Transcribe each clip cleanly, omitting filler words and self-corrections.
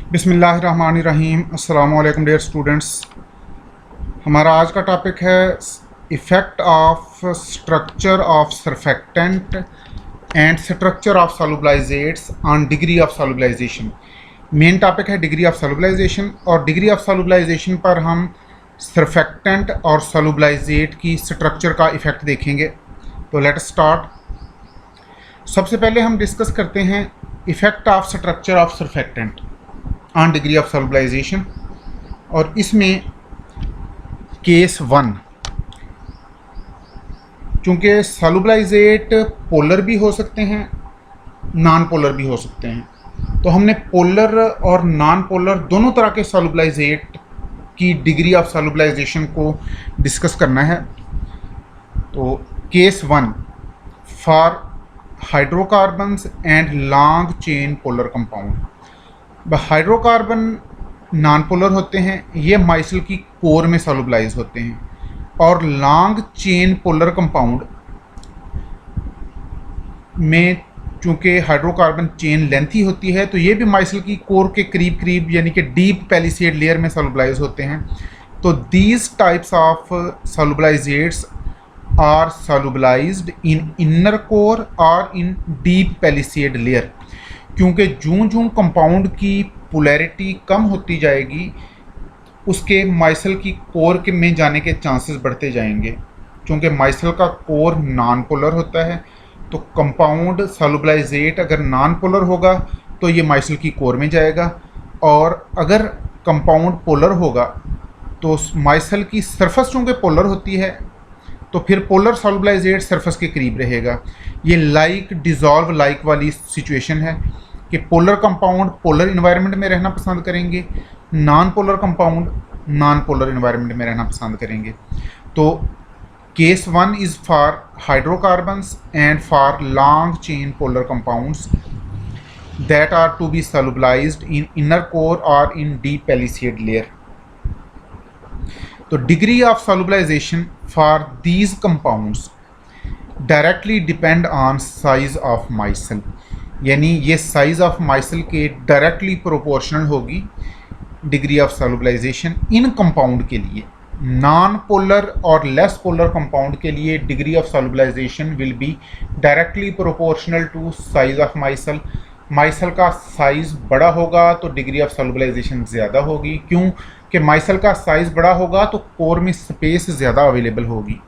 बिस्मिल्लाहिर्रहमानिर्रहीम। अस्सलाम वालेकुम डियर स्टूडेंट्स। हमारा आज का टॉपिक है effect of structure of surfactant and structure of solubilizates on degree of solubilization. Main topic है डिग्री ऑफ सॉल्युबलाइजेशन, और डिग्री ऑफ सॉल्युबलाइजेशन पर हम सरफेक्टेंट और सॉल्युबलाइजेट की स्ट्रक्चर का इफ़ेक्ट देखेंगे। तो लेट स्टार्ट। सबसे पहले हम डिस्कस करते हैं effect of structure of surfactant on degree of solubilization, और इसमें केस 1, चूँकि सॉल्युबलाइजेट पोलर भी हो सकते हैं, नॉन पोलर भी हो सकते हैं, तो हमने पोलर और नॉन पोलर दोनों तरह के सॉल्युबलाइजेट की डिग्री ऑफ सॉल्युबलाइजेशन को डिस्कस करना है। तो case 1 for hydrocarbons and long chain polar compound. Hydrocarbon non polar होते हैं, ये माइसल की कोर में सॉल्युबलाइज होते हैं, और लॉन्ग चेन पोलर कंपाउंड में चूँकि हाइड्रोकार्बन चेन लेंथी होती है, तो ये भी माइसल की कोर के करीब करीब यानी कि डीप पैलिसेड लेयर में सॉल्युबलाइज होते हैं। तो these types of solubilizates are solubilized in inner core और इन डीप पैलिसेड लेयर, क्योंकि जूं जूं कंपाउंड की पोलैरिटी कम होती जाएगी उसके माइसल की कोर के में जाने के चांसेस बढ़ते जाएंगे। क्योंकि माइसल का कोर नॉन पोलर होता है, तो कंपाउंड सॉल्युबलाइजेट अगर नॉन पोलर होगा तो ये माइसल की कोर में जाएगा, और अगर कंपाउंड पोलर होगा तो माइसल की सरफेस चूँकि पोलर होती है तो फिर पोलर सॉल्युबलाइजेट सरफेस के करीब रहेगा। ये लाइक डिज़ोल्व लाइक वाली सिचुएशन है कि पोलर कंपाउंड पोलर इन्वायरमेंट में रहना पसंद करेंगे, non polar compound non polar environment में रहना पसंद करेंगे। तो case 1 is for hydrocarbons and for long chain polar compounds that are to be solubilized in inner core और इन डीप पैलिसेड लेयर। तो degree of solubilization for these compounds directly depend on size of micelle, यानी ये size of micelle के directly proportional होगी degree of solubilization इन compound के लिए। Non polar और लेस पोलर कंपाउंड के लिए degree of solubilization will be directly proportional to size of micelle. Micelle का साइज़ बड़ा होगा तो डिग्री ऑफ सॉल्युबलाइजेशन ज़्यादा होगी, क्यों कि माइसल का साइज़ बड़ा होगा तो कोर में स्पेस ज़्यादा अवेलेबल होगी,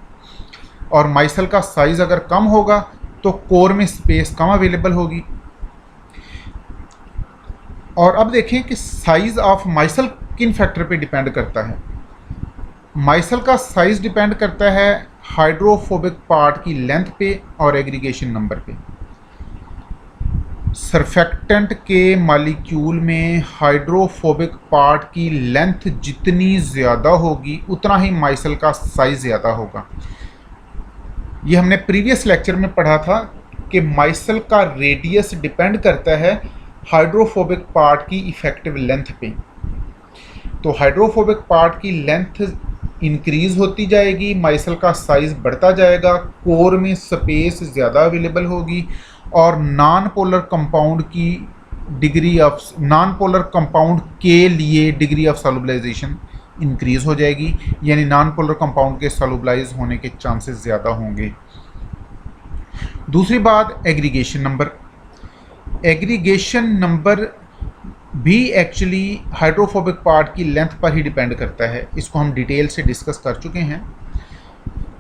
और माइसल का साइज़ अगर कम होगा तो कोर में स्पेस कम अवेलेबल होगी। और अब देखें कि साइज़ ऑफ माइसल किन फैक्टर पे डिपेंड करता है। माइसल का साइज़ डिपेंड करता है हाइड्रोफोबिक पार्ट की लेंथ पे और एग्रीगेशन नंबर पे। सरफेक्टेंट के मॉलिक्यूल में हाइड्रोफोबिक पार्ट की लेंथ जितनी ज़्यादा होगी उतना ही माइसल का साइज़ ज़्यादा होगा। ये हमने प्रीवियस लेक्चर में पढ़ा था कि माइसल का रेडियस डिपेंड करता है हाइड्रोफोबिक पार्ट की इफ़ेक्टिव लेंथ पे। तो हाइड्रोफोबिक पार्ट की लेंथ इंक्रीज़ होती जाएगी, माइसल का साइज़ बढ़ता जाएगा, कोर में स्पेस ज़्यादा अवेलेबल होगी, और नॉन पोलर कंपाउंड की degree of non polar compound के लिए डिग्री ऑफ सॉल्युबलाइजेशन इंक्रीज़ हो जाएगी, यानी नॉन पोलर कंपाउंड के सॉल्युबलाइज होने के चांसेस ज़्यादा होंगे। दूसरी बात एग्रीगेशन नंबर। एग्रीगेशन नंबर भी एक्चुअली हाइड्रोफोबिक पार्ट की लेंथ पर ही डिपेंड करता है, इसको हम डिटेल से डिस्कस कर चुके हैं।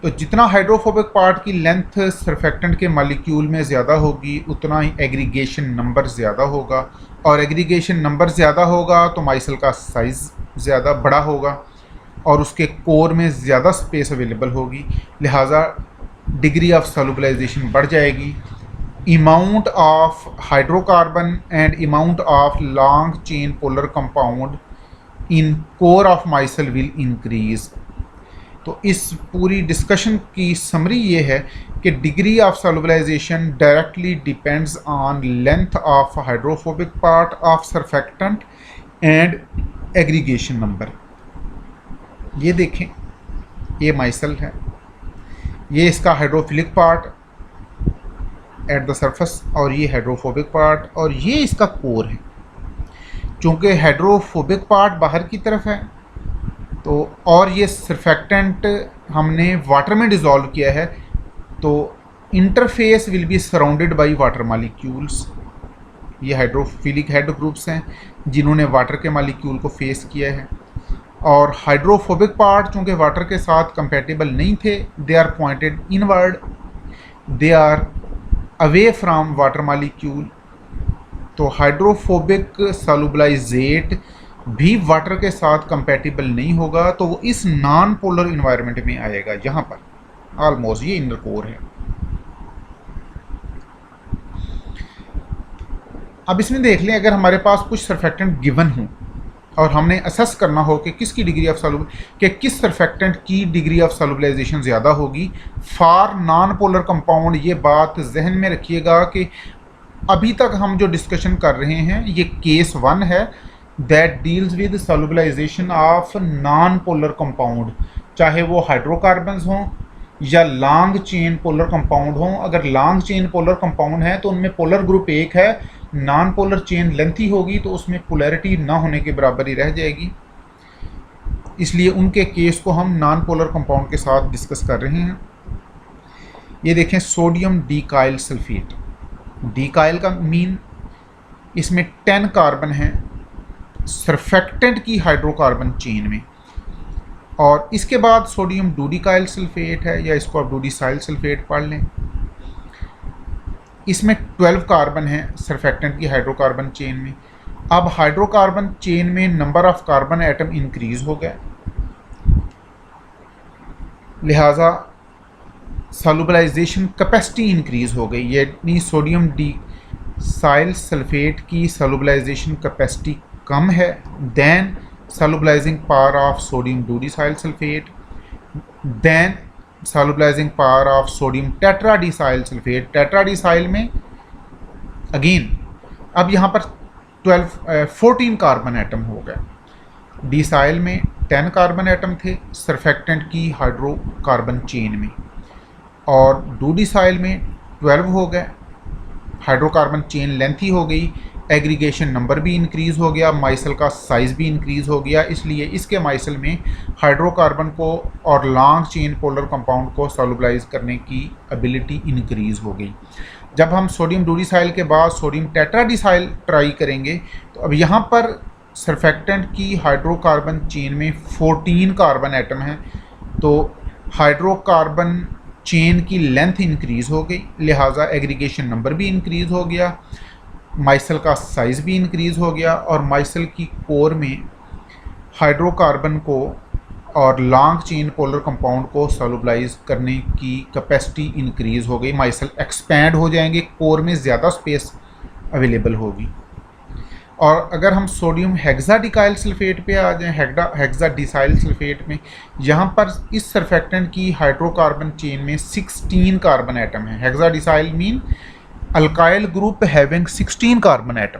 तो जितना हाइड्रोफोबिक पार्ट की लेंथ सरफेक्टेंट के मॉलिक्यूल में ज़्यादा होगी उतना ही एग्रीगेशन नंबर ज़्यादा होगा, और एग्रीगेशन नंबर ज़्यादा होगा तो माइसल का साइज़ ज़्यादा बड़ा होगा और उसके कोर में ज़्यादा स्पेस अवेलेबल होगी, लिहाजा डिग्री ऑफ सॉल्युबलाइजेशन बढ़ जाएगी। amount of hydrocarbon and amount of long chain polar compound in core of micelle will increase। तो इस पूरी डिस्कशन की समरी ये है कि degree of solubilization directly depends on length of hydrophobic part of surfactant and aggregation number. ये देखें, ये माइसल है, ये इसका hydrophilic part at the surface, और ये हाइड्रोफोबिक पार्ट, और ये इसका कोर है। चूँकि हाइड्रोफोबिक पार्ट बाहर की तरफ है तो और ये सरफेक्टेंट हमने वाटर में डिज़ोल्व किया है, तो interface will be surrounded by water molecules. ये हाइड्रोफिलिक हेड ग्रुप्स हैं जिन्होंने वाटर के मालिक्यूल को फेस किया है। और हाइड्रोफोबिक पार्ट चूँकि वाटर के साथ कंपेटिबल नहीं थे, they are pointed inward, they are away from water molecule. तो हाइड्रोफोबिक सॉल्युबलाइजेट भी वाटर के साथ कंपेटिबल नहीं होगा, तो वो इस नॉन पोलर इन्वायरमेंट में आएगा। यहाँ पर ऑलमोस्ट ये इनर कोर है। अब इसमें देख लें, अगर हमारे पास कुछ सरफेक्टेंट गिवन हो और हमने असेस करना हो कि किसकी डिग्री ऑफ किस सरफेक्टेंट की डिग्री ऑफ सॉल्युबलाइजेशन ज़्यादा होगी फॉर नॉन पोलर कंपाउंड। ये बात जहन में रखिएगा कि अभी तक हम जो डिस्कशन कर रहे हैं ये केस 1 है that deals with solubilization of non polar compound, चाहे वो हाइड्रोकार्बन्स हों या लॉन्ग चेन पोलर कंपाउंड हों। अगर लॉन्ग चेन पोलर कंपाउंड है तो उनमें पोलर ग्रुप एक है, नॉन पोलर चेन लेंथी होगी तो उसमें पोलैरिटी ना होने के बराबर ही रह जाएगी, इसलिए उनके केस को हम नॉन पोलर कंपाउंड के साथ डिस्कस कर रहे हैं। ये देखें सोडियम डीकाइल सल्फेट। डीकाइल का मीन इसमें 10 कार्बन हैं सरफेक्टेंट की हाइड्रोकार्बन चेन में, और इसके बाद सोडियम डूडिकाइल सल्फेट है, या इसको आप डूडिसाइल सल्फेट पढ़ लें। इसमें 12 कार्बन हैं सरफेक्टेंट की हाइड्रोकार्बन चेन में। अब हाइड्रोकार्बन चेन में number of carbon atom increase हो गया, लिहाजा सॉल्युबलाइजेशन कैपेसिटी इंक्रीज हो गई। यानी सोडियम डीसाइल सल्फेट की सॉल्युबलाइजेशन कैपेसिटी कम है than solubilizing power of sodium dodecyl sulphate, than solubilizing power of sodium tetradecyl sulphate. Tetradecyl में अगेन अब यहाँ पर 14 कार्बन एटम हो गए। डीसाइल में 10 कार्बन एटम थे सरफेक्टेंट की हाइड्रोकार्बन चेन में, और डूडिसाइल में 12 हो गए। हाइड्रोकार्बन चेन लेंथी हो गई, एग्रीगेशन नंबर भी इंक्रीज़ हो गया, माइसल का साइज़ भी इंक्रीज़ हो गया, इसलिए इसके माइसल में हाइड्रोकार्बन को और लॉन्ग चेन पोलर कंपाउंड को सॉल्युबलाइज करने की एबिलिटी इंक्रीज़ हो गई। जब हम सोडियम डूडिसाइल के बाद सोडियम टेट्राडीसाइल ट्राई करेंगे तो अब यहाँ पर सरफेक्टेंट की हाइड्रोकार्बन चेन में 14 कार्बन एटम हैं, तो हाइड्रोकार्बन चेन की लेंथ इंक्रीज़ हो गई, लिहाजा एग्रीगेशन नंबर भी इंक्रीज़ हो गया, माइसल का साइज़ भी इंक्रीज़ हो गया, और माइसल की कोर में हाइड्रोकार्बन को और लॉन्ग चेन पोलर कंपाउंड को सॉल्युबलाइज करने की कैपेसिटी इंक्रीज़ हो गई। माइसल एक्सपैंड हो जाएंगे, कोर में ज़्यादा स्पेस अवेलेबल होगी। और अगर हम सोडियम हेक्साडिकाइल सल्फेट पे आ जाएं, हेक्साडिसाइल सल्फेट में, यहाँ पर इस सरफेक्टेंट की हाइड्रोकार्बन चेन में 16 कार्बन एटम है। Hexadecyl mean alkyl group having 16 carbon atom.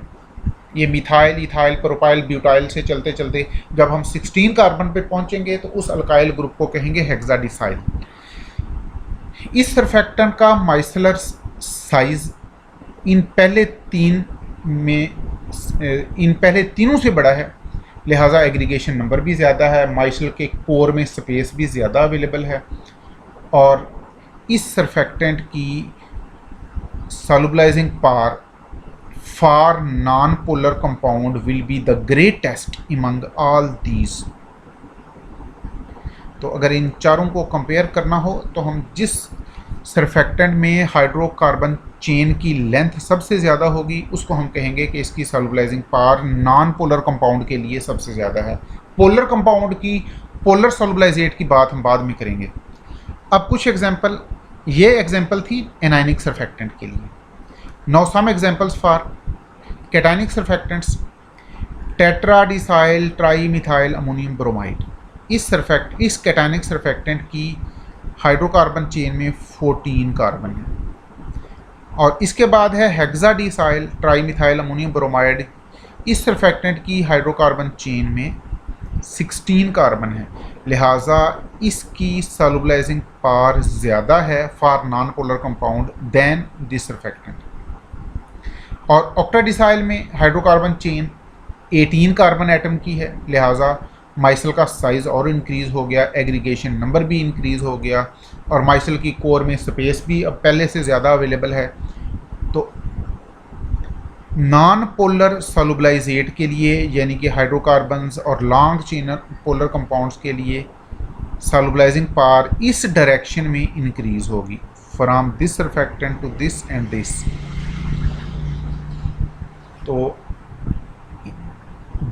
ये मिथाइल, इथाइल, प्रोपाइल, ब्यूटाइल से चलते चलते जब हम 16 कार्बन पे पहुंचेंगे तो उस अल्काइल ग्रुप को कहेंगे हेक्साडिसाइल। इस सरफेक्टेंट का माइसलर साइज इन पहले तीनों से बड़ा है, लिहाजा एग्रीगेशन नंबर भी ज़्यादा है, माइसल के कोर में स्पेस भी ज़्यादा अवेलेबल है, और इस सरफेक्टेंट की solubilizing power for non polar compound will be the greatest among all these. तो अगर इन चारों को कंपेयर करना हो तो हम जिस सरफेक्टेंट में हाइड्रोकार्बन चेन की लेंथ सबसे ज़्यादा होगी उसको हम कहेंगे कि इसकी solubilising power non polar compound के लिए सबसे ज़्यादा है। पोलर कंपाउंड की, पोलर सॉल्युबलाइजेट की बात हम बाद में करेंगे। अब कुछ एग्जांपल, ये एग्जांपल थी एनायनिक सरफेक्टेंट के लिए। Now some examples for cationic surfactants. Tetradecyl trimethyl ammonium bromide. इस कैटायनिक सरफेक्टेंट की हाइड्रोकार्बन चेन में 14 कार्बन है, और इसके बाद है हेक्साडीसाइल ट्राईमिथाइल अमोनियम ब्रोमाइड। इस सरफेक्टेंट की हाइड्रोकार्बन चेन में 16 कार्बन है, लिहाजा इसकी सॉल्युबलाइजिंग पावर ज़्यादा है for non polar compound than this surfactant. और ऑक्टाडीसाइल में हाइड्रोकार्बन चेन 18 कार्बन एटम की है, लिहाजा माइसल का साइज़ और इंक्रीज़ हो गया, एग्रीगेशन नंबर भी इंक्रीज़ हो गया, और माइसल की कोर में स्पेस भी अब पहले से ज़्यादा अवेलेबल है। तो नॉन पोलर सॉल्युबलाइजेट के लिए, यानी कि हाइड्रोकार्बन्स और लॉन्ग चेन पोलर कंपाउंड्स के लिए सॉल्युबलाइजिंग पावर इस डायरेक्शन में इंक्रीज़ होगी, from this surfactant to this and this. तो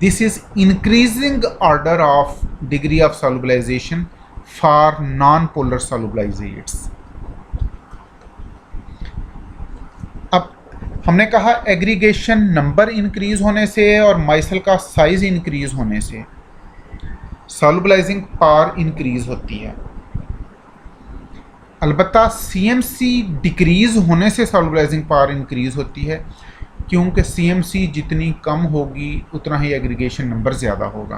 this is increasing order of degree of solubilization for non-polar solubilizates। अब हमने कहा एग्रीगेशन नंबर इंक्रीज होने से और माइसल का साइज इंक्रीज होने से सॉल्युबलाइजिंग पावर इंक्रीज होती है। अलबत्ता सीएमसी डिक्रीज होने से सॉल्युबलाइजिंग पावर इंक्रीज होती है, क्योंकि सीएमसी जितनी कम होगी उतना ही एग्रीगेशन नंबर ज़्यादा होगा।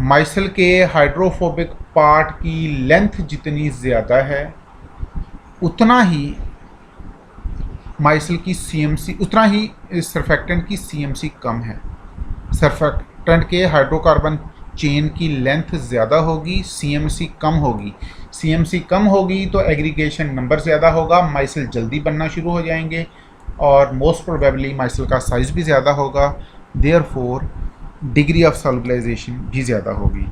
माइसल के हाइड्रोफोबिक पार्ट की लेंथ जितनी ज़्यादा है उतना ही माइसल की सीएमसी, उतना ही सरफेक्टेंट की सीएमसी कम है। सरफेक्टेंट के हाइड्रोकार्बन चेन की लेंथ ज़्यादा होगी, सीएमसी कम होगी। सीएमसी कम होगी तो एग्रीगेशन नंबर ज़्यादा होगा, माइसल जल्दी बनना शुरू हो जाएंगे और मोस्ट प्रोबेबली माइसल का साइज़ भी ज़्यादा होगा, देयरफॉर डिग्री ऑफ सॉल्युबलाइजेशन भी ज़्यादा होगी।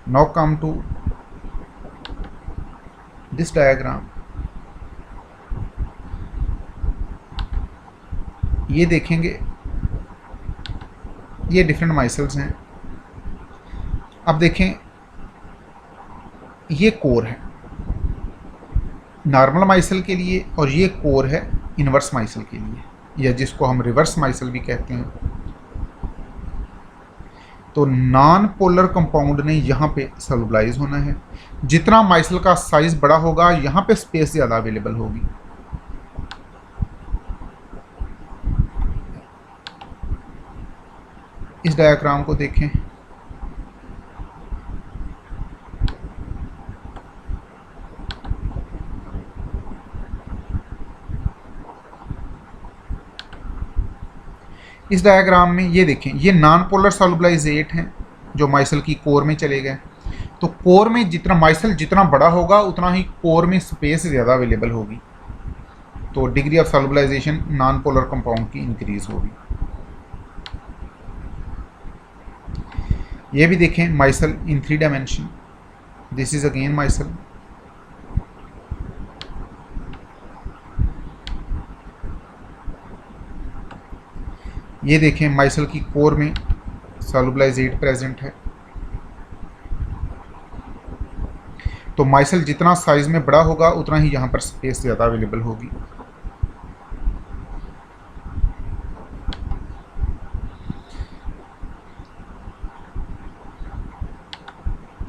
Now come to this diagram. ये देखेंगे, ये डिफरेंट माइसल्स हैं। अब देखें, ये कोर है नॉर्मल माइसल के लिए और ये कोर है इनवर्स माइसल के लिए, या जिसको हम रिवर्स माइसल भी कहते हैं। तो नॉन पोलर कंपाउंड ने यहाँ पे सॉल्युबलाइज होना है। जितना माइसल का साइज बड़ा होगा यहाँ पे स्पेस ज़्यादा अवेलेबल होगी। इस डायग्राम को देखें, इस डायग्राम में ये देखें, ये नॉन पोलर सॉल्युबलाइजेट हैं जो माइसल की कोर में चले गए। तो कोर में जितना माइसल जितना बड़ा होगा उतना ही कोर में स्पेस ज़्यादा अवेलेबल होगी, तो degree of solubilization non polar compound की इंक्रीज होगी। ये भी देखें, micelle in 3 dimension, this is again micelle. ये देखें, माइसल की कोर में सॉल्युबलाइजेट प्रेजेंट है। तो माइसल जितना साइज में बड़ा होगा उतना ही यहाँ पर स्पेस ज़्यादा अवेलेबल होगी।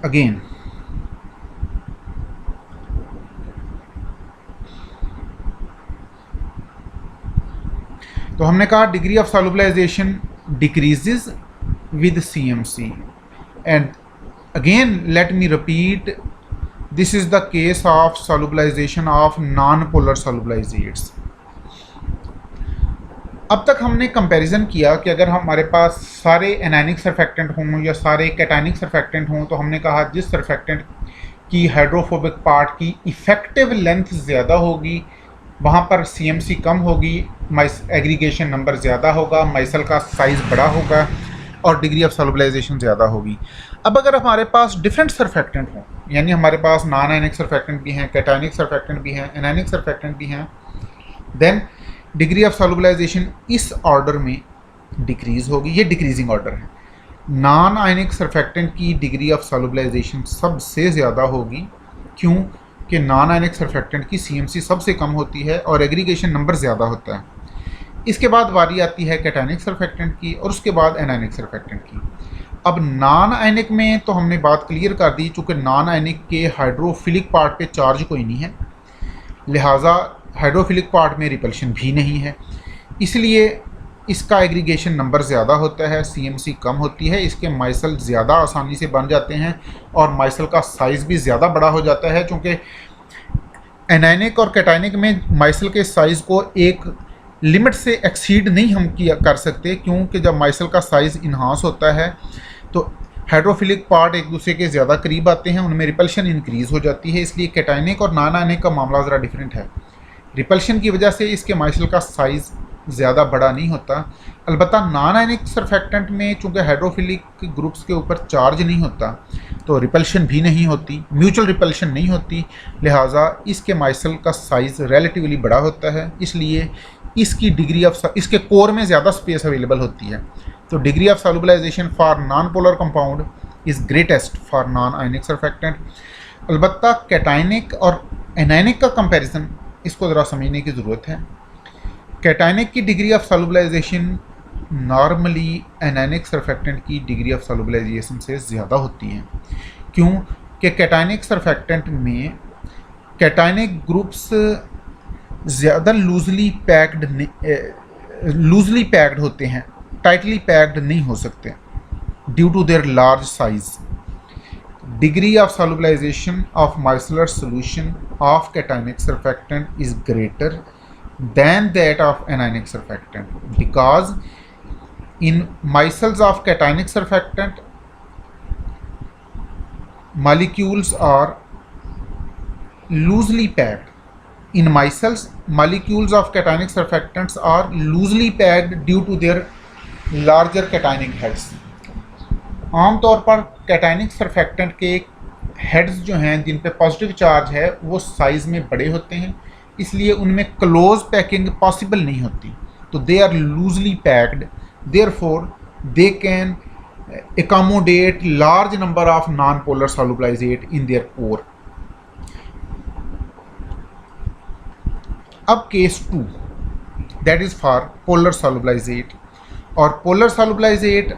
अगेन तो हमने कहा degree of solubilization decreases with CMC, and again let me repeat, this is the case of solubilization of non polar solubilizates. अब तक हमने कंपैरिजन किया कि अगर हमारे पास सारे एनायनिक सरफेक्टेंट हों या सारे कैटायनिक सरफेक्टेंट हों, तो हमने कहा जिस सरफेक्टेंट की हाइड्रोफोबिक पार्ट की इफ़ेक्टिव लेंथ ज़्यादा होगी वहाँ पर सीएमसी कम होगी, एग्रीगेशन नंबर ज़्यादा होगा, माइसल का साइज़ बड़ा होगा और डिग्री ऑफ सॉल्युबलाइजेशन ज़्यादा होगी। अब अगर हमारे पास डिफरेंट सरफेक्टेंट हों, यानी हमारे पास नॉन आयनिक सरफेक्टेंट भी हैं, कैटायनिक सरफेक्टेंट भी हैं, एनायनिक सरफेक्टेंट भी हैं, देन डिग्री ऑफ सॉल्युबलाइजेशन इस ऑर्डर में डिक्रीज़ होगी। ये डिक्रीजिंग ऑर्डर है। नॉन आयनिक सरफेक्टेंट की डिग्री ऑफ सॉल्युबलाइजेशन सबसे ज़्यादा होगी, क्यों कि नॉन आयनिक सरफेक्टेंट की सीएमसी सबसे कम होती है और एग्रीगेशन नंबर ज़्यादा होता है। इसके बाद बारी आती है कैटायनिक सरफेक्टेंट की और उसके बाद एनायनिक सरफेक्टेंट की। अब नॉन आयनिक में तो हमने बात क्लियर कर दी, चूँकि नॉन आयनिक के हाइड्रोफिलिक पार्ट पे चार्ज कोई नहीं है, लिहाजा हाइड्रोफिलिक पार्ट में रिपल्शन भी नहीं है, इसलिए इसका एग्रीगेशन नंबर ज़्यादा होता है, सीएमसी कम होती है, इसके माइसल ज़्यादा आसानी से बन जाते हैं और माइसल का साइज़ भी ज़्यादा बड़ा हो जाता है। चूँकि एनायनिक और कैटायनिक में माइसल के साइज़ को एक लिमिट से एक्सीड नहीं हम किया कर सकते, क्योंकि जब माइसल का साइज़ इन्हांस होता है तो हाइड्रोफिलिक पार्ट एक दूसरे के ज़्यादा करीब आते हैं, उनमें रिपल्शन इंक्रीज़ हो जाती है। इसलिए कैटायनिक और नॉन आयनिक का मामला ज़रा डिफरेंट है। रिपल्शन की वजह से इसके माइसल का साइज़ ज़्यादा बड़ा नहीं होता। अलबत्ता नॉन आयनिक सरफेक्टेंट में चूँकि हाइड्रोफिलिक ग्रुप्स के ऊपर चार्ज नहीं होता तो रिपल्शन भी नहीं होती, म्यूचुअल रिपल्शन नहीं होती, लिहाजा इसके माइसल का साइज़ रिलेटिवली बड़ा होता है। इसलिए इसकी डिग्री ऑफ इसके कोर में ज़्यादा स्पेस अवेलेबल होती है। तो degree of solubilization for non polar compound is greatest for non ionic surfactant. अलबत्ता कैटायनिक और एनायनिक का कंपैरिजन इसको ज़रा समझने की ज़रूरत है। कैटायनिक की degree of solubilization normally anionic surfactant की डिग्री ऑफ सॉल्युबलाइजेशन से ज़्यादा होती है, क्योंकि कैटायनिक सरफेक्टेंट में कैटायनिक ग्रुप्स ज़्यादा लूजली पैक्ड होते हैं, टाइटली पैक्ड नहीं हो सकते due to their large size. Degree of solubilization of micellar solution of cationic surfactant is greater than that of anionic surfactant, because in micelles of cationic surfactant molecules are loosely packed. In micelles, molecules of cationic surfactants are loosely packed due to their larger cationic heads. आमतौर पर cationic surfactant के heads जो हैं जिन पे positive charge है वो size में बड़े होते हैं, इसलिए उनमें क्लोज पैकिंग पॉसिबल नहीं होती, तो they are loosely packed, therefore they can accommodate large number of non polar solubilizate in their core. अब case 2 that is for polar solubilizate, और पोलर सॉल्युबलाइजेट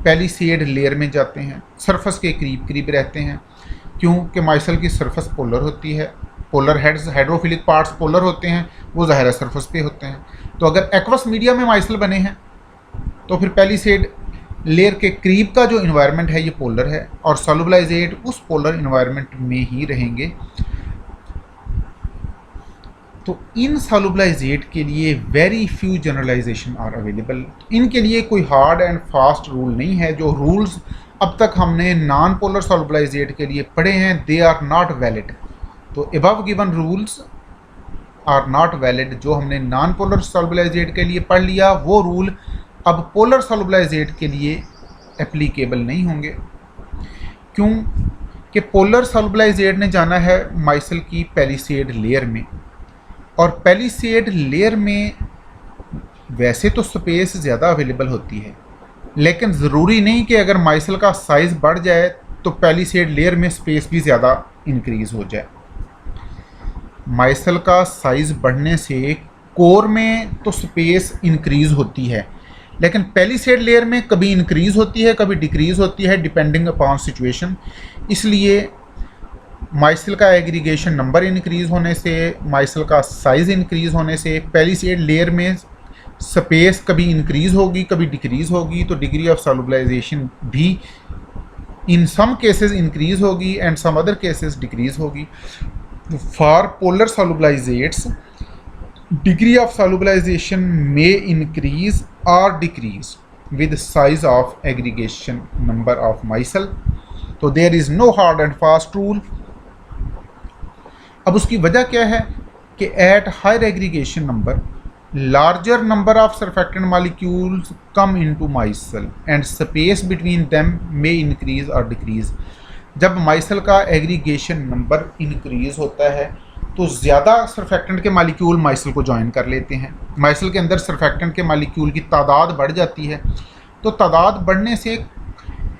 पैलिसेड लेयर में जाते हैं, सरफेस के करीब करीब रहते हैं, क्योंकि माइसल की सरफेस पोलर होती है। Polar heads hydrophilic parts polar होते हैं, वो ज़ाहिर सरफेस पे होते हैं। तो अगर एक्वस मीडिया में माइसल बने हैं तो फिर पैलिसेड लेयर के करीब का जो इन्वायरमेंट है ये पोलर है, और सॉल्युबलाइजेट उस पोलर इन्वायरमेंट में ही रहेंगे। तो इन सॉल्युबलाइजेट के लिए very few generalization are available. इनके लिए कोई हार्ड एंड फास्ट रूल नहीं है। जो रूल्स अब तक हमने नॉन पोलर सॉल्युबलाइजेट के लिए पढ़े हैं दे आर नॉट वैलिड। तो above given rules are not valid. जो हमने नॉन पोलर सॉल्युबलाइजेट के लिए पढ़ लिया वो रूल अब पोलर सॉल्युबलाइजेट के लिए एप्लीकेबल नहीं होंगे, क्यों कि पोलर सॉल्युबलाइजेट ने जाना है माइसल की पैलिसेड लेयर में, और पैलिसेड लेयर में वैसे तो स्पेस ज़्यादा अवेलेबल होती है, लेकिन ज़रूरी नहीं कि अगर माइसल का साइज़ बढ़ जाए तो पैलिसेड लेयर में स्पेस भी ज़्यादा इंक्रीज़ हो जाए। माइसल का साइज़ बढ़ने से कोर में तो स्पेस इंक्रीज़ होती है, लेकिन पैलिसेड लेयर में कभी इंक्रीज़ होती है कभी डिक्रीज़ होती है डिपेंडिंग अपॉन सिचुएशन। इसलिए माइसल का एग्रीगेशन नंबर इंक्रीज़ होने से, माइसल का साइज़ इंक्रीज़ होने से पैलिसेड लेयर में स्पेस कभी इंक्रीज़ होगी कभी डिक्रीज़ होगी, तो डिग्री ऑफ सॉल्युबलाइजेशन भी इन सम केसेस इंक्रीज़ होगी and some other cases decrease होगी। For polar solubilizates degree of solubilization may increase or decrease with size of aggregation number of micelle. तो there is no hard and fast rule. अब उसकी वजह क्या है कि at higher aggregation number larger number of surfactant molecules come into micelle and space between them may increase or decrease. जब micelle का aggregation number increase होता है तो ज़्यादा सरफेक्टेंट के मालिक्यूल माइसल को ज्वाइन कर लेते हैं। माइसल के अंदर सरफेक्टेंट के मालिक्यूल की तादाद बढ़ जाती है, तो तादाद बढ़ने से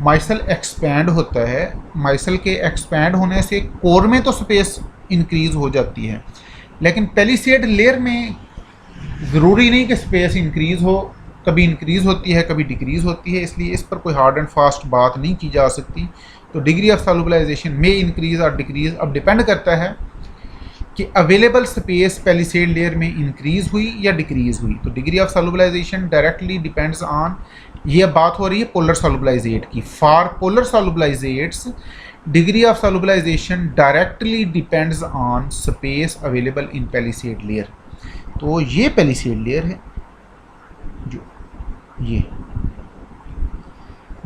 माइसल एक्सपैंड होता है। माइसल के एक्सपैंड होने से कोर में तो स्पेस इंक्रीज़ हो जाती है, लेकिन पैलिसेड लेयर में ज़रूरी नहीं कि स्पेस इंक्रीज़ हो, कभी इंक्रीज़ होती है कभी डिक्रीज़ होती है, इसलिए इस पर कोई हार्ड एंड फास्ट बात नहीं की जा सकती। तो डिग्री ऑफ सॉल्युबलाइजेशन में इंक्रीज़ और डिक्रीज़ अब डिपेंड करता है कि अवेलेबल स्पेस पैलिसेड लेयर में इंक्रीज़ हुई या डिक्रीज़ हुई। तो degree of solubilization directly depends on, ये बात हो रही है पोलर सॉल्युबलाइजेट की। For polar solubilizates degree of solubilization directly depends on space available in palisade layer. तो ये पैलिसेड लेयर है, जो ये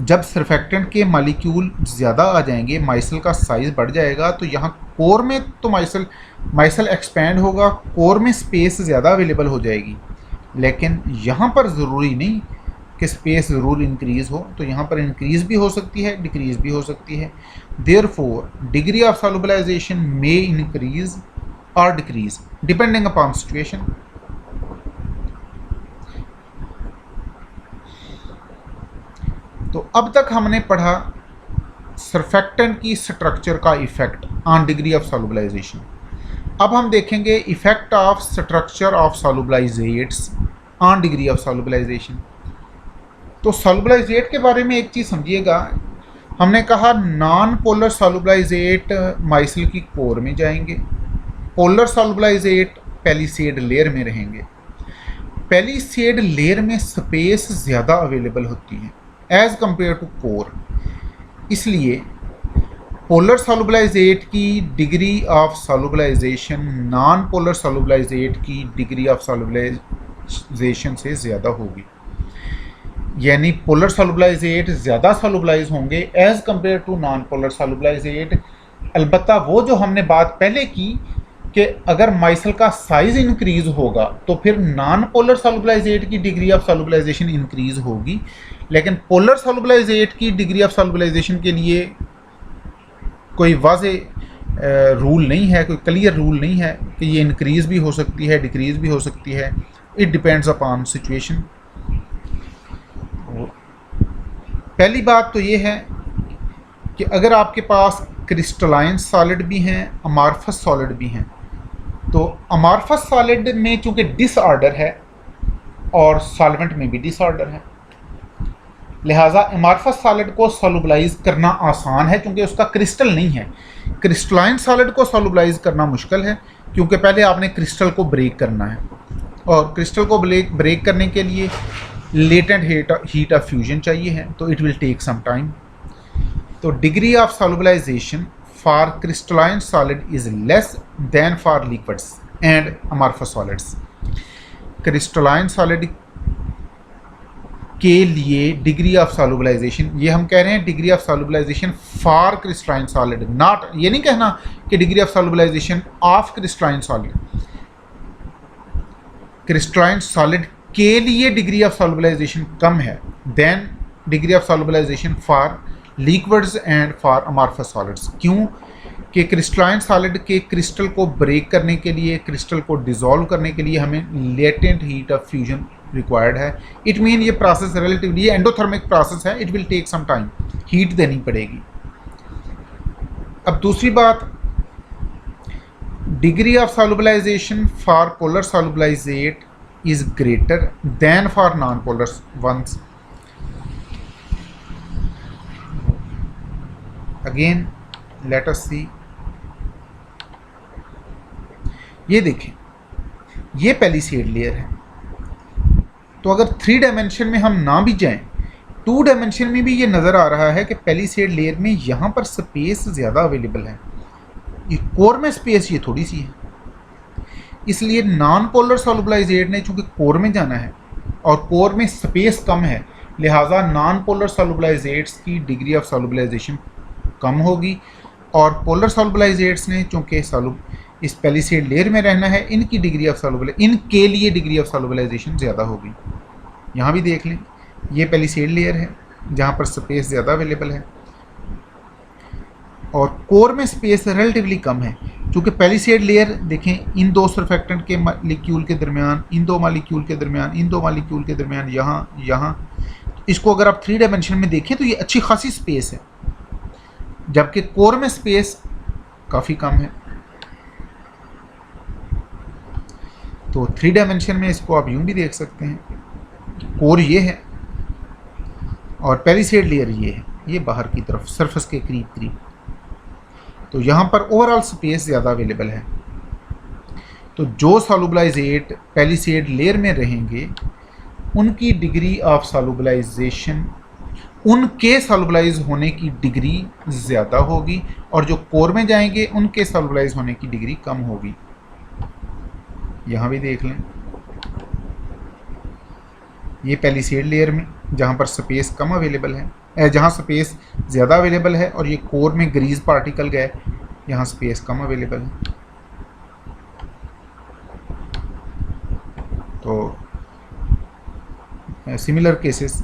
जब सरफेक्टेंट के मालिक्यूल ज़्यादा आ जाएंगे, माइसल का साइज़ बढ़ जाएगा, तो यहाँ कोर में तो माइसल एक्सपेंड होगा, कोर में स्पेस ज़्यादा अवेलेबल हो जाएगी, लेकिन यहाँ पर ज़रूरी नहीं कि स्पेस ज़रूर इंक्रीज़ हो, तो यहाँ पर इंक्रीज़ भी हो सकती है, डिक्रीज़ भी हो सकती है। Therefore degree of solubilization may increase और डिक्रीज़ डिपेंडिंग अपॉन सिचुएशन। तो अब तक हमने पढ़ा सरफेक्टेंट की स्ट्रक्चर का effect on degree of solubilization. अब हम देखेंगे effect of structure of solubilizates on degree of solubilization. तो सॉल्युबलाइजेट के बारे में एक चीज़ समझिएगा, हमने कहा नॉन पोलर सॉल्युबलाइजेट माइसल की कोर में जाएंगे, पोलर सॉल्युबलाइजेट पैलिसेड लेयर में रहेंगे। पैलिसेड लेयर में स्पेस ज़्यादा अवेलेबल होती है एज़ कंपेयर टू कोर, इसलिए पोलर सॉल्युबलाइजेट की degree of solubilization non polar solubilizate की डिग्री ऑफ सॉल्युबलाइजेशन से ज़्यादा होगी, यानी पोलर सॉल्युबलाइजेट ज़्यादा सॉल्युबलाइज होंगे as compare to non polar solubilizate. अलबत्ता वो जो हमने बात पहले की कि अगर माइसल का साइज़ इंक्रीज़ होगा तो फिर नॉन पोलर सॉल्युबलाइजेट की डिग्री ऑफ सॉल्युबलाइजेशन इंक्रीज़ होगी, लेकिन पोलर सॉल्युबलाइजेट की डिग्री ऑफ सॉल्युबलाइजेशन के लिए कोई वाज़ेह रूल नहीं है, कोई क्लियर रूल नहीं है कि ये इंक्रीज़ भी हो सकती है, डिक्रीज़ भी हो सकती है। It depends upon situation. पहली बात तो ये है कि अगर आपके पास क्रिस्टलाइन सॉलिड भी हैं, अमार्फस सॉलिड भी हैं, तो अमार्फस सॉलिड में चूँकि डिसऑर्डर है और सॉल्वेंट में भी डिसऑर्डर है, लिहाजा अमार्फस सॉलिड को सॉल्युबलाइज करना आसान है क्योंकि उसका क्रिस्टल नहीं है। क्रिस्टलाइन सॉलिड को सॉल्युबलाइज करना मुश्किल है क्योंकि पहले आपने क्रिस्टल को ब्रेक करना है, और क्रिस्टल को ब्रेक करने के लिए लेटेंट हीट ऑफ फ्यूजन चाहिए है, तो it will take some time. तो degree of solubilization for crystalline solid is less than for liquids and amorphous solids. Crystalline solid के लिए डिग्री ऑफ सॉल्युबलाइजेशन, ये हम कह रहे हैं degree of solubilization for crystalline solid, not ये नहीं कहना कि degree of solubilization of crystalline solid. Crystalline solid के लिए डिग्री ऑफ सॉल्युबलाइजेशन कम है than degree of solubilization for liquids and for amorphous solids. क्यों कि क्रिस्टलाइन सॉलिड के क्रिस्टल को ब्रेक करने के लिए, क्रिस्टल को डिसॉल्व करने के लिए हमें latent heat of fusion required है। इट मीन ये प्रोसेस रिलेटिवली ये एंडोथर्मिक प्रोसेस है, it will take some time, heat देनी पड़ेगी। अब दूसरी बात, degree of solubilization for polar solubilizate is greater than for non-polar ones. Again, let us see. ये देखें, ये पैलिसेड लेयर है, तो अगर 3 डायमेंशन में हम ना भी जाएं, 2 डायमेंशन में भी ये नज़र आ रहा है कि पैलिसेड लेयर में यहाँ पर स्पेस ज़्यादा अवेलेबल है, कोर में स्पेस ये थोड़ी सी है। इसलिए नॉन पोलर सॉल्युबलाइजेट ने चूँकि कोर में जाना है और कोर में स्पेस कम है, लिहाजा नॉन पोलर सॉल्युबलाइजेट्स की डिग्री ऑफ सॉल्युबलाइजेशन कम होगी, और पोलर सॉल्युबलाइजेट्स ने चूँकि इस पैलिसेड लेयर में रहना है, इनकी डिग्री ऑफ इनके लिए डिग्री ऑफ सॉल्युबलाइजेशन ज़्यादा होगी। यहाँ भी देख लें, ये पैलिसेड लेयर है जहाँ पर स्पेस ज़्यादा अवेलेबल है और कोर में स्पेस रिलेटिवली कम है। क्योंकि पैलिसेड लेयर देखें, इन 2 सरफेक्टेंट के मालिक्यूल के दरमियान, इन 2 मालिक्यूल के दरमियान, इन 2 मालिक्यूल के दरमियान, यहाँ इसको अगर आप 3 डायमेंशन में देखें तो ये अच्छी खासी स्पेस है, जबकि कोर में स्पेस काफ़ी कम है। तो 3 डायमेंशन में इसको आप यूँ भी देख सकते हैं, कोर ये है और पैलिसेड लेयर ये है, ये बाहर की तरफ सरफेस के करीब करीब, तो यहाँ पर ओवरऑल स्पेस ज़्यादा अवेलेबल है। तो जो सॉल्युबलाइजेट पैलिसेड लेयर में रहेंगे उनकी डिग्री ऑफ सॉल्युबलाइजेशन, उनके सॉल्युबलाइज होने की डिग्री ज़्यादा होगी, और जो कोर में जाएंगे उनके सॉल्युबलाइज होने की डिग्री कम होगी। यहाँ भी देख लें, ये पैलिसेड लेयर में जहाँ पर स्पेस कम अवेलेबल है, जहाँ स्पेस ज़्यादा अवेलेबल है, और ये कोर में ग्रीज पार्टिकल गए, यहाँ स्पेस कम अवेलेबल है। तो सिमिलर केसेस।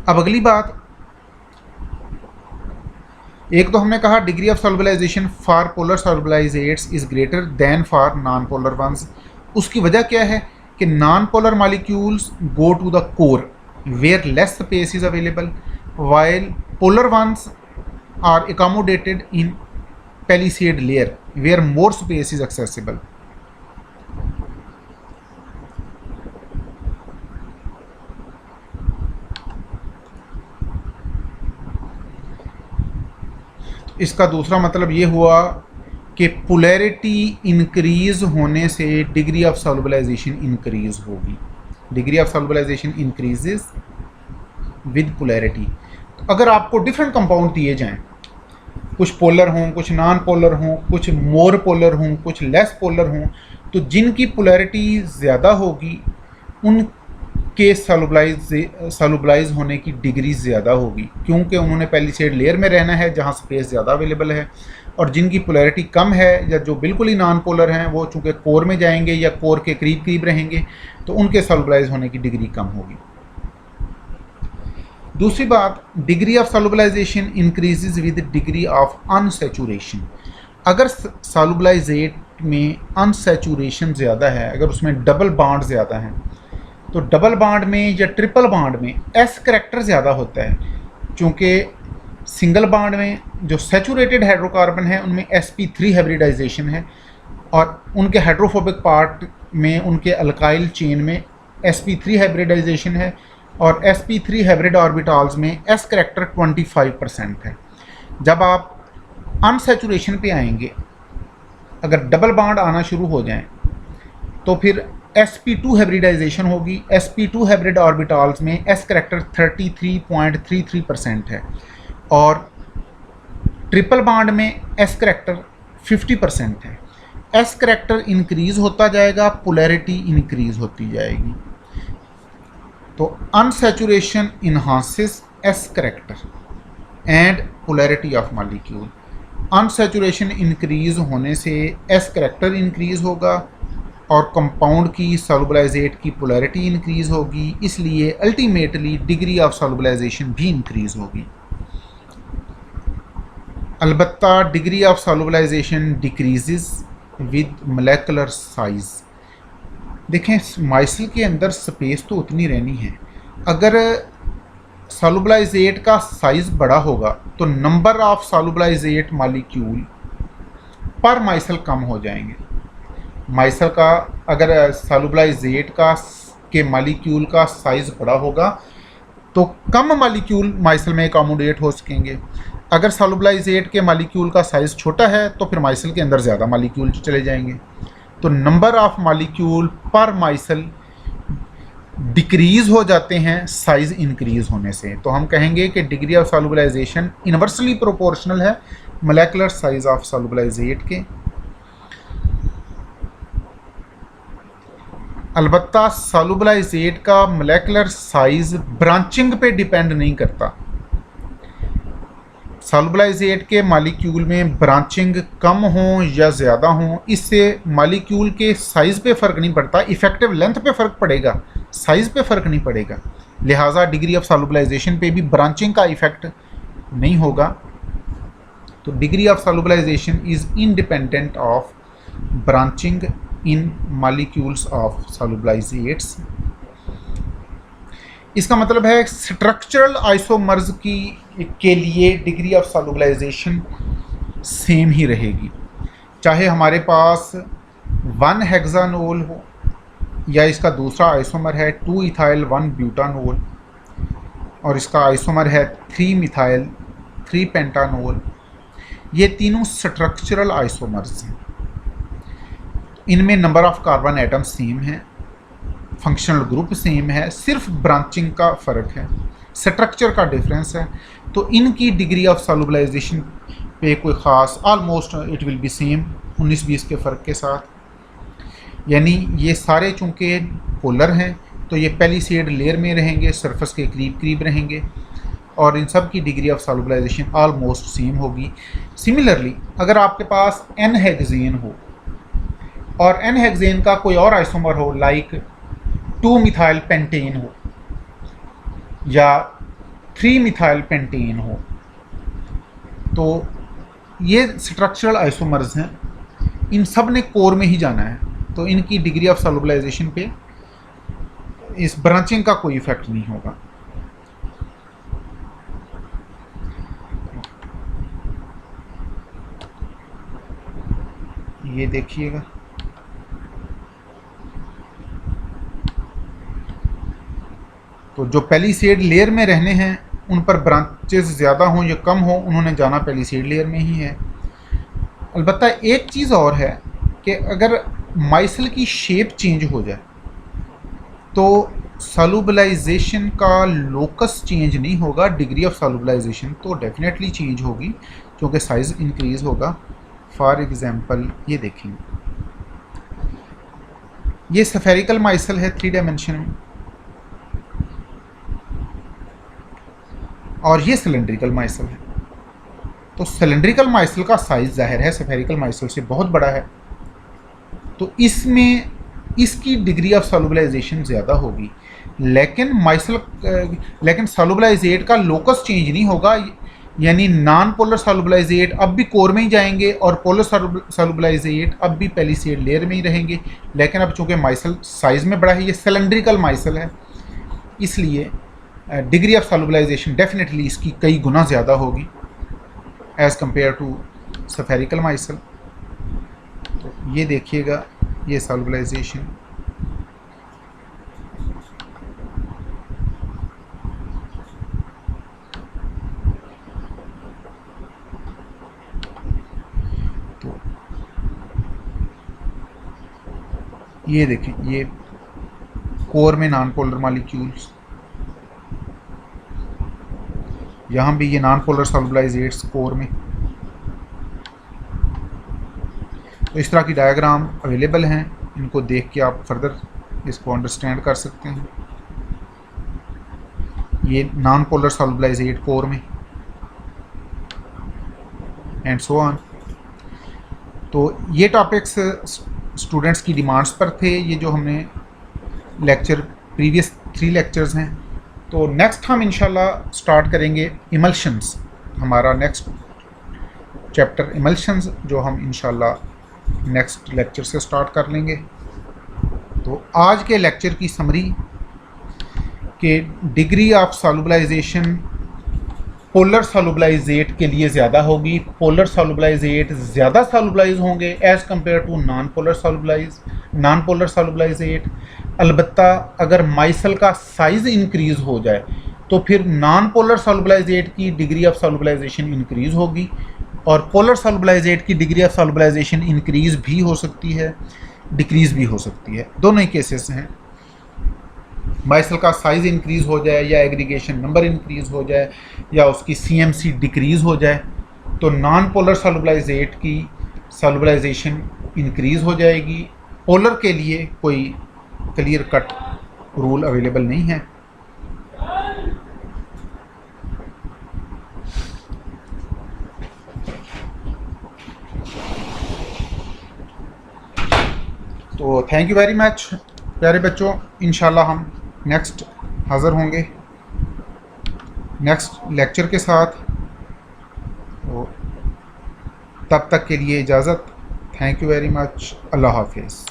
अब अगली बात, एक तो हमने कहा degree of solubilization for polar solubilizates is greater than for non polar ones. उसकी वजह क्या है कि नॉन पोलर molecules go to the core where less space is available, while polar ones are accommodated in palisade layer where more space is accessible. इसका दूसरा मतलब ये हुआ कि पोलैरिटी इंक्रीज होने से डिग्री ऑफ सॉल्युबलाइजेशन इंक्रीज होगी। Degree of solubilization increases with polarity. अगर आपको डिफरेंट कंपाउंड दिए जाएं, कुछ पोलर हों, कुछ नॉन पोलर हों, कुछ मोर पोलर हों, कुछ लेस पोलर हों, तो जिनकी पोलैरिटी ज़्यादा होगी उनके सॉल्युबलाइज होने की डिग्री ज़्यादा होगी, क्योंकि उन्होंने पैलिसेड लेयर में रहना है जहाँ स्पेस ज़्यादा अवेलेबल है। और जिनकी पोलैरिटी कम है या जो बिल्कुल ही नॉन पोलर हैं, वो चूँकि कोर में जाएंगे या कोर के करीब करीब रहेंगे, तो उनके सॉल्युबलाइज होने की डिग्री कम होगी। दूसरी बात, degree of solubilization increases with degree of unsaturation. अगर सॉल्युबलाइजेट में अनसैचुरेशन ज़्यादा है, अगर उसमें डबल बॉन्ड ज़्यादा है, तो डबल बॉन्ड में या ट्रिपल बॉन्ड में एस करैक्टर ज़्यादा होता है, क्योंकि सिंगल बॉन्ड में जो सैचुरेटेड हाइड्रोकार्बन है उनमें sp3 हाइब्रिडाइजेशन है, और उनके हाइड्रोफोबिक पार्ट में उनके अल्काइल चेन में sp3 हाइब्रिडाइजेशन है, और sp3 हाइब्रिड ऑर्बिटल्स में s करैक्टर 25% है। जब आप अनसैचुरेशन पे आएंगे, अगर डबल बॉन्ड आना शुरू हो जाएं, तो फिर sp2 हाइब्रिडाइजेशन होगी। sp2 हाइब्रिड ऑर्बिटल्स में s करैक्टर 33.33% है, और ट्रिपल बॉन्ड में s करैक्टर 50% है। s करैक्टर इंक्रीज होता जाएगा, पोलैरिटी इंक्रीज होती जाएगी। तो unsaturation enhances S character and polarity of molecule. Unsaturation increase होने से एस करैक्टर इंक्रीज होगा और कंपाउंड की सॉल्युबलाइजेट की पोलैरिटी इंक्रीज होगी, इसलिए अल्टीमेटली डिग्री ऑफ सॉल्युबलाइजेशन भी इंक्रीज होगी। अलबत्ता degree of solubilization decreases with molecular size. देखें, माइसिल के अंदर स्पेस तो उतनी रहनी है, अगर सॉल्युबलाइजेट का साइज़ बड़ा होगा तो नंबर ऑफ सॉल्युबलाइजेट मॉलिक्यूल पर माइसिल कम हो जाएंगे। माइसिल का अगर सॉल्युबलाइजेट के मॉलिक्यूल का साइज़ बड़ा होगा तो कम मॉलिक्यूल माइसिल में अकोमोडेट हो सकेंगे। अगर सॉल्युबलाइजेट के मॉलिक्यूल का साइज़ छोटा है तो फिर माइसिल के अंदर ज़्यादा मॉलिक्यूल चले जाएंगे। तो नंबर ऑफ मॉलिक्यूल पर माइसिल डिक्रीज हो जाते हैं साइज इंक्रीज होने से। तो हम कहेंगे कि डिग्री ऑफ सॉल्युबलाइजेशन इन्वर्सली प्रोपोर्शनल है मोलेकुलर साइज ऑफ सॉल्युबलाइजेट के। अलबत्ता सॉल्युबलाइजेट का मोलेकुलर साइज ब्रांचिंग पे डिपेंड नहीं करता। सॉल्युबलाइजेट के मॉलिक्यूल में ब्रांचिंग कम हो या ज़्यादा हो, इससे मॉलिक्यूल के साइज़ पे फ़र्क नहीं पड़ता, इफ़ेक्टिव लेंथ पे फ़र्क पड़ेगा, साइज़ पे फ़र्क नहीं पड़ेगा। लिहाजा डिग्री ऑफ सॉल्युबलाइजेशन पे भी ब्रांचिंग का इफ़ेक्ट नहीं होगा। तो degree of solubilization is independent of branching in molecules of solubilizates. इसका मतलब है स्ट्रक्चरल आइसोमर्स के लिए डिग्री ऑफ सॉल्युबलाइजेशन सेम ही रहेगी, चाहे हमारे पास 1 हेक्सानोल हो या इसका दूसरा आइसोमर है 2 इथाइल 1 ब्यूटानोल और इसका आइसोमर है 3 मिथाइल 3 पेंटानोल। ये तीनों स्ट्रक्चरल आइसोमर्स हैं। इनमें number of carbon atom same है, फंक्शनल ग्रुप सेम है, सिर्फ ब्रांचिंग का फ़र्क है, स्ट्रक्चर का डिफरेंस है। तो इनकी डिग्री ऑफ सॉल्युबलाइजेशन पे कोई ख़ास almost it will be same 19-20 के फ़र्क के साथ। यानी ये सारे चूँकि पोलर हैं तो ये पैलिसेड लेयर में रहेंगे, सरफेस के करीब करीब रहेंगे और इन सब की डिग्री ऑफ सॉल्युबलाइजेशन ऑलमोस्ट सेम होगी। सिमिलरली अगर आपके पास एन हेक्सेन हो और एन हेक्सेन का कोई और आइसोमर हो, लाइक 2 मिथाइल पेंटेन हो या 3 मिथाइल पेंटेन हो, तो ये स्ट्रक्चरल आइसोमर्स हैं, इन सब ने कोर में ही जाना है, तो इनकी डिग्री ऑफ सॉल्युबलाइजेशन पे इस ब्रांचिंग का कोई इफेक्ट नहीं होगा। ये देखिएगा, तो जो पैलिसेड लेयर में रहने हैं उन पर ब्रांचेस ज़्यादा हों या कम हों, उन्होंने जाना पैलिसेड लेयर में ही है। अलबत्ता एक चीज़ और है कि अगर माइसल की शेप चेंज हो जाए तो सॉल्युबलाइजेशन का लोकस चेंज नहीं होगा, डिग्री ऑफ सॉल्युबलाइजेशन तो डेफिनेटली चेंज होगी क्योंकि साइज़ इंक्रीज़ होगा। फॉर एग्ज़ाम्पल ये देखेंगे, ये स्फेरिकल माइसल है 3 डायमेंशन में और ये सिलेंड्रिकल माइसल है। तो सिलेंड्रिकल माइसल का साइज़ ज़ाहिर है स्फेरिकल माइसल से बहुत बड़ा है, तो इसमें इसकी डिग्री ऑफ सॉल्युबलाइजेशन ज़्यादा होगी, लेकिन सॉल्युबलाइजेट का लोकस चेंज नहीं होगा, यानी नॉन पोलर सॉल्युबलाइजेट अब भी कोर में ही जाएंगे और पोलर सॉल्युबलाइजेट अब भी पैलिसेड लेयर में ही रहेंगे। लेकिन अब चूँकि माइसल साइज़ में बड़ा है, ये सिलेंड्रिकल माइसल है, इसलिए डिग्री ऑफ सॉल्युबलाइजेशन डेफिनेटली इसकी कई गुना ज़्यादा होगी as compare to spherical micelle. तो ये देखिएगा, ये सॉल्युबलाइजेशन तो ये देखें, ये कोर में नॉन पोलर मॉलिक्यूल्स, यहाँ भी ये नॉन पोलर सॉल्युबलाइजेट्स कोर में। तो इस तरह की डायग्राम अवेलेबल हैं, इनको देख के आप फर्दर इसको अंडरस्टैंड कर सकते हैं। ये नॉन पोलर सॉल्युबलाइजेट कोर में एंड सो ऑन। तो ये टॉपिक्स स्टूडेंट्स की डिमांड्स पर थे, ये जो हमने लेक्चर प्रीवियस 3 लेक्चर्स हैं। तो नेक्स्ट हम इंशाल्लाह स्टार्ट करेंगे इमल्शंस, हमारा नेक्स्ट चैप्टर इमल्शंस, जो हम इंशाल्लाह नेक्स्ट लेक्चर से स्टार्ट कर लेंगे। तो आज के लेक्चर की समरी कि degree of solubilization polar solubilizate के लिए ज़्यादा होगी, पोलर सॉल्युबलाइजेट ज़्यादा सॉल्युबलाइज होंगे as compare to non polar solubilizate. अलबत्ता अगर माइसल का साइज़ इंक्रीज़ हो जाए तो फिर नॉन पोलर सॉल्युबलाइजेट की डिग्री ऑफ सॉल्युबलाइजेशन इंक्रीज़ होगी और पोलर सॉल्युबलाइजेट की डिग्री ऑफ सॉल्युबलाइजेशन इंक्रीज़ भी हो सकती है, डिक्रीज़ भी हो सकती है। दोनों ही केसेस हैं, माइसल का साइज़ इंक्रीज़ हो जाए या एग्रीगेशन नंबर इंक्रीज़ हो जाए या उसकी CMC डिक्रीज़ हो जाए तो नॉन पोलर सॉल्युबलाइजेट की सॉल्युबलाइजेशन इंक्रीज़ हो जाएगी। पोलर के लिए कोई क्लियर कट रूल अवेलेबल नहीं है। तो थैंक यू वेरी मच प्यारे बच्चों, इंशाल्लाह हम नेक्स्ट हाज़िर होंगे नेक्स्ट लेक्चर के साथ। तो तब तक के लिए इजाज़त, थैंक यू वेरी मच, अल्लाह हाफिज़।